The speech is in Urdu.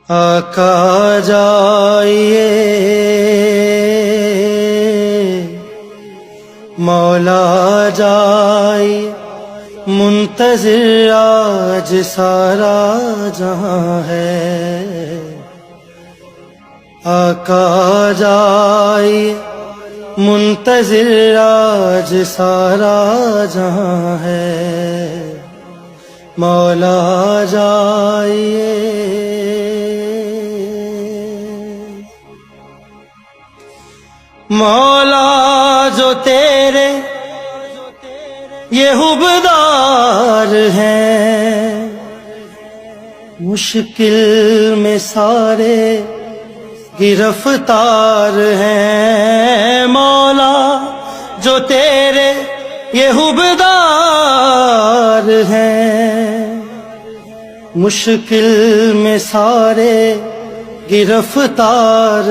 آقا جائیے مولا جائیے، منتظر آج سارا جہاں ہے۔ آقا جائیے منتظر آج سارا جہاں ہے، مولا جائیے۔ مولا جو تیرے یہ حبدار ہیں، مشکل میں سارے گرفتار ہیں۔ مولا جو تیرے یہ حبدار ہیں، مشکل میں سارے گرفتار